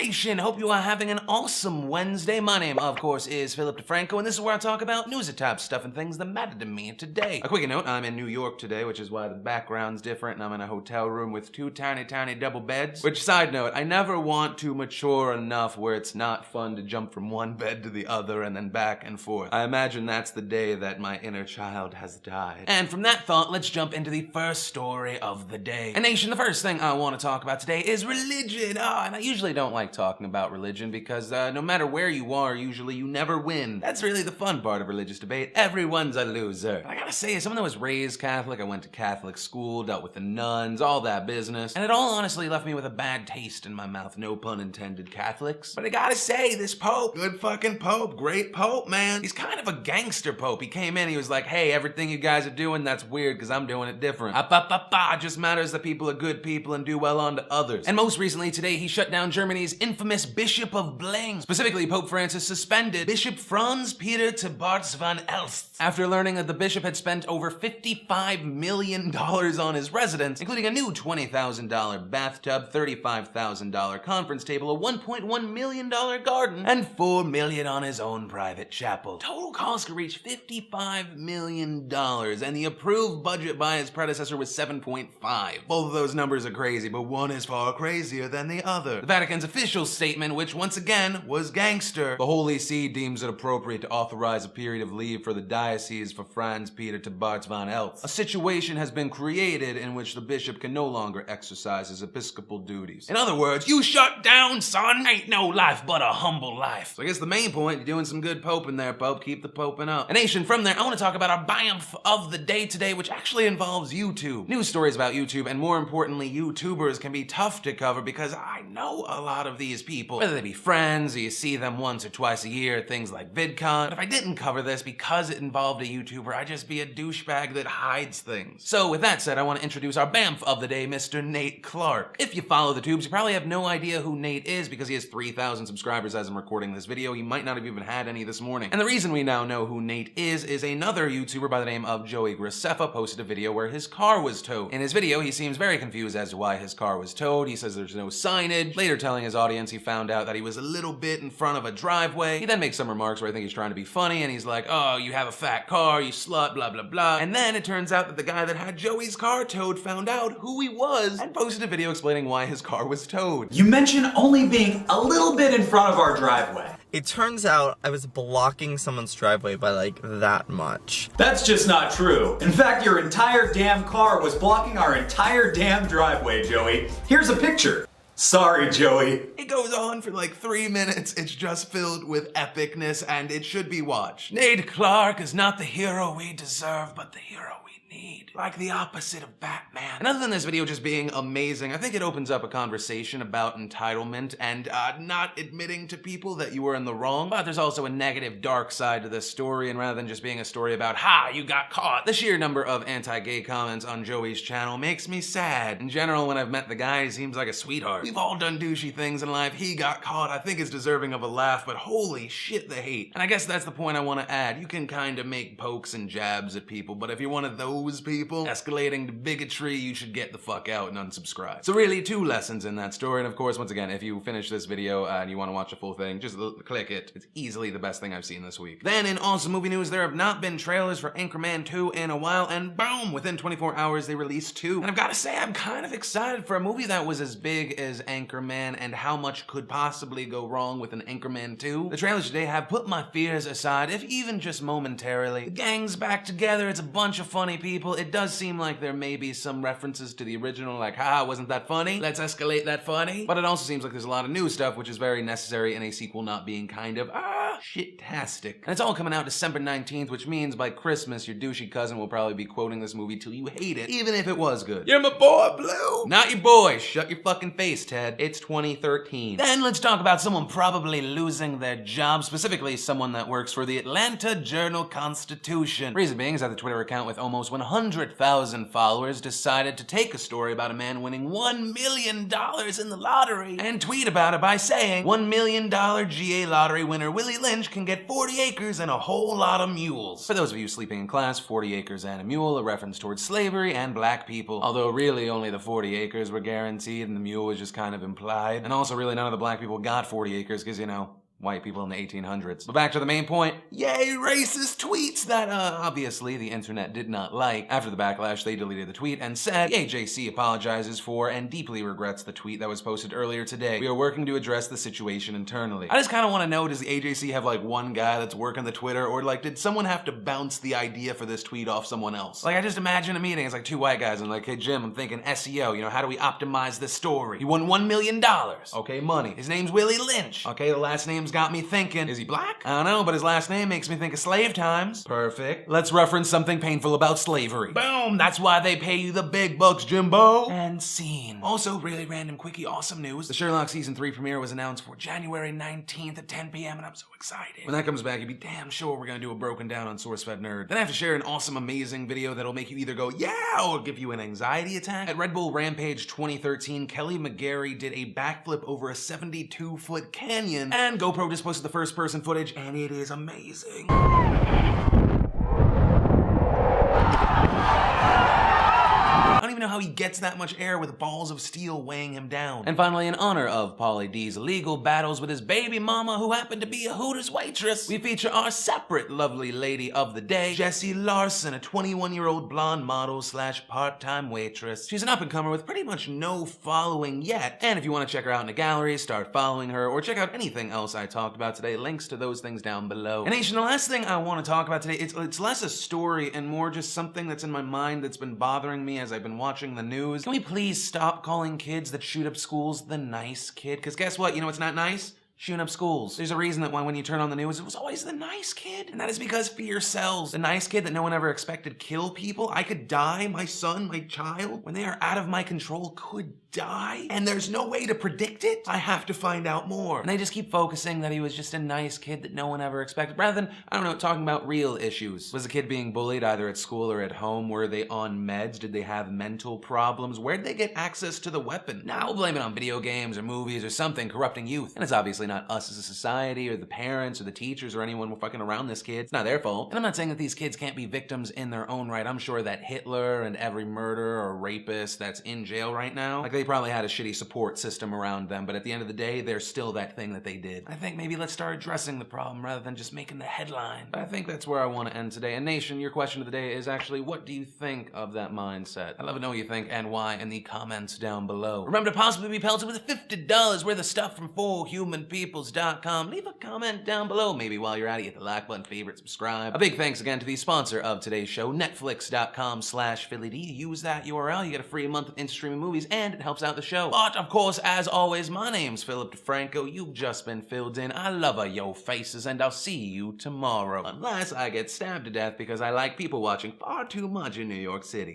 Nation, hope you are having an awesome Wednesday. My name, of course, is Philip DeFranco, and this is where I talk about news type stuff and things that matter to me today. A quick note, I'm in New York today, which is why the background's different, and I'm in a hotel room with two tiny double beds. Which, side note, I never want to mature enough where it's not fun to jump from one bed to the other and then back and forth. I imagine that's the day that my inner child has died. And from that thought, let's jump into the first story of the day. And Nation, the first thing I want to talk about today is religion. And I usually don't like talking about religion because no matter where you are, usually you never win. That's really the fun part of religious debate. Everyone's a loser. But I gotta say, as someone that was raised Catholic, I went to Catholic school, dealt with the nuns, all that business, and it all honestly left me with a bad taste in my mouth, no pun intended, Catholics. But I gotta say, this Pope, good fucking Pope, great Pope, man. He's kind of a gangster Pope. He came in, he was like, hey, everything you guys are doing, that's weird because I'm doing it different. It just matters that people are good people and do well unto others. And most recently today, he shut down Germany's infamous Bishop of Bling. Specifically, Pope Francis suspended Bishop Franz Peter to Bartz van Elst after learning that the bishop had spent over $55 million on his residence, including a new $20,000 bathtub, $35,000 conference table, a $1.1 million garden, and $4 million on his own private chapel. Total cost could reach $55 million, and the approved budget by his predecessor was $7.5. Both of those numbers are crazy, but one is far crazier than the other. The Vatican's official statement, which once again was gangster. The Holy See deems it appropriate to authorize a period of leave for the diocese for Franz Peter to Bartz van Elst. A situation has been created in which the bishop can no longer exercise his episcopal duties. In other words, you shut down, son! Ain't no life but a humble life. So I guess the main point, you're doing some good poping there, Pope. Keep the poping up. And Nation, from there, I want to talk about our BAMF of the day today, which actually involves YouTube. News stories about YouTube, and more importantly, YouTubers can be tough to cover because I know a lot of these people. Whether they be friends, or you see them once or twice a year at things like VidCon. But if I didn't cover this because it involved a YouTuber, I'd just be a douchebag that hides things. So with that said, I want to introduce our BAMF of the day, Mr. Nate Clark. If you follow the tubes, you probably have no idea who Nate is because he has 3,000 subscribers as I'm recording this video. He might not have even had any this morning. And the reason we now know who Nate is another YouTuber by the name of Joey Graceffa posted a video where his car was towed. In his video, he seems very confused as to why his car was towed. He says there's no signage, later telling his audience he found out that he was a little bit in front of a driveway. He then makes some remarks where I think he's trying to be funny, and he's like, oh, you have a fat car, you slut, blah, blah, blah. And then it turns out that the guy that had Joey's car towed found out who he was and posted a video explaining why his car was towed. You mentioned only being a little bit in front of our driveway. It turns out I was blocking someone's driveway by like that much. That's just not true. In fact, your entire damn car was blocking our entire damn driveway, Joey. Here's a picture. Sorry, Joey. It goes on for like 3 minutes. It's just filled with epicness, and it should be watched. Nate Clark is not the hero we deserve, but the hero we need. Like the opposite of Batman. And other than this video just being amazing, I think it opens up a conversation about entitlement and not admitting to people that you were in the wrong. But there's also a negative, dark side to this story, and rather than just being a story about, ha, you got caught, the sheer number of anti-gay comments on Joey's channel makes me sad. In general, when I've met the guy, he seems like a sweetheart. We've all done douchey things in life. He got caught. I think it's deserving of a laugh, but holy shit, the hate. And I guess that's the point I want to add. You can kind of make pokes and jabs at people, but if you're one of those people escalating to bigotry, you should get the fuck out and unsubscribe. So really, 2 lessons in that story. And of course, once again, if you finish this video and you want to watch the full thing, just click it. It's easily the best thing I've seen this week. Then in awesome movie news, there have not been trailers for Anchorman 2 in a while, and boom, within 24 hours, they released 2. And I've got to say, I'm kind of excited for a movie that was as big as Anchorman and how much could possibly go wrong with an Anchorman 2. The trailers today have put my fears aside, if even just momentarily. The gang's back together, it's a bunch of funny people. It does seem like there may be some references to the original, like, haha, wasn't that funny? Let's escalate that funny. But it also seems like there's a lot of new stuff, which is very necessary in a sequel not being kind of, shit-tastic. And it's all coming out December 19th, which means by Christmas, your douchey cousin will probably be quoting this movie till you hate it, even if it was good. You're my boy, Blue! Not your boy. Shut your fucking face, Ted. It's 2013. Then let's talk about someone probably losing their job, specifically someone that works for the Atlanta Journal-Constitution. Reason being is that the Twitter account with almost 100,000 followers decided to take a story about a man winning $1 million in the lottery and tweet about it by saying, $1 million GA lottery winner Willie Lynn Lynch can get 40 acres and a whole lot of mules. For those of you sleeping in class, 40 acres and a mule, a reference towards slavery and black people. Although really only the 40 acres were guaranteed and the mule was just kind of implied. And also really none of the black people got 40 acres because, you know, white people in the 1800s. But back to the main point, yay racist tweets that obviously the internet did not like. After the backlash, they deleted the tweet and said, AJC apologizes for and deeply regrets the tweet that was posted earlier today. We are working to address the situation internally. I just kind of want to know, does the AJC have like one guy that's working the Twitter, or like did someone have to bounce the idea for this tweet off someone else? Like I just imagine a meeting, it's like two white guys and like, hey Jim, I'm thinking SEO, you know, how do we optimize this story? He won $1 million. Okay, money. His name's Willie Lynch. Okay, the last name's got me thinking, is he black? I don't know, but his last name makes me think of slave times. Perfect. Let's reference something painful about slavery. Boom, that's why they pay you the big bucks, Jimbo. And scene. Also, really random quickie, awesome news. The Sherlock Season 3 premiere was announced for January 19th at 10 p.m. and I'm so excited. When that comes back, you'll be damn sure we're gonna do a broken down on SourceFed Nerd. Then I have to share an awesome, amazing video that'll make you either go, yeah, or give you an anxiety attack. At Red Bull Rampage 2013, Kelly McGarry did a backflip over a 72-foot canyon, and GoPro just posted the first person footage, and it is amazing. I don't even know how he gets that much air with balls of steel weighing him down. And finally, in honor of Pauly D's legal battles with his baby mama, who happened to be a Hooters waitress, we feature our separate lovely lady of the day, Jessie Larson, a 21-year-old blonde model slash part-time waitress. She's an up-and-comer with pretty much no following yet, and if you want to check her out in the gallery, start following her, or check out anything else I talked about today, links to those things down below. And Nation, the last thing I want to talk about today, it's less a story and more just something that's in my mind that's been bothering me as I've been watching the news. Can we please stop calling kids that shoot up schools the nice kid? Because guess what? You know what's not nice? Shooting up schools. There's a reason that when you turn on the news, it was always the nice kid. And that is because fear sells. The nice kid that no one ever expected kill people. I could die, my son, my child, when they are out of my control, could die. And there's no way to predict it. I have to find out more. And they just keep focusing that he was just a nice kid that no one ever expected, rather than, I don't know, talking about real issues. Was the kid being bullied either at school or at home? Were they on meds? Did they have mental problems? Where'd they get access to the weapon? Now we'll blame it on video games or movies or something corrupting youth. And it's obviously not us as a society or the parents or the teachers or anyone fucking around this kid. It's not their fault. And I'm not saying that these kids can't be victims in their own right. I'm sure that Hitler and every murderer or rapist that's in jail right now, like they probably had a shitty support system around them, but at the end of the day, they're still that thing that they did. I think maybe let's start addressing the problem rather than just making the headline. But I think that's where I want to end today. And Nation, your question of the day is actually, what do you think of that mindset? I'd love to know what you think and why in the comments down below. Remember to possibly be pelted with $50 worth of stuff from 4humanpeoples.com. Leave a comment down below. Maybe while you're at it, hit the like button, favorite, subscribe. A big thanks again to the sponsor of today's show, Netflix.com/PhillyD. Use that URL, you get a free month of in-streaming movies, and it helps out the show. But of course, as always, my name's Philip DeFranco. You've just been filled in. I love yo faces, and I'll see you tomorrow. Unless I get stabbed to death because I like people watching far too much in New York City.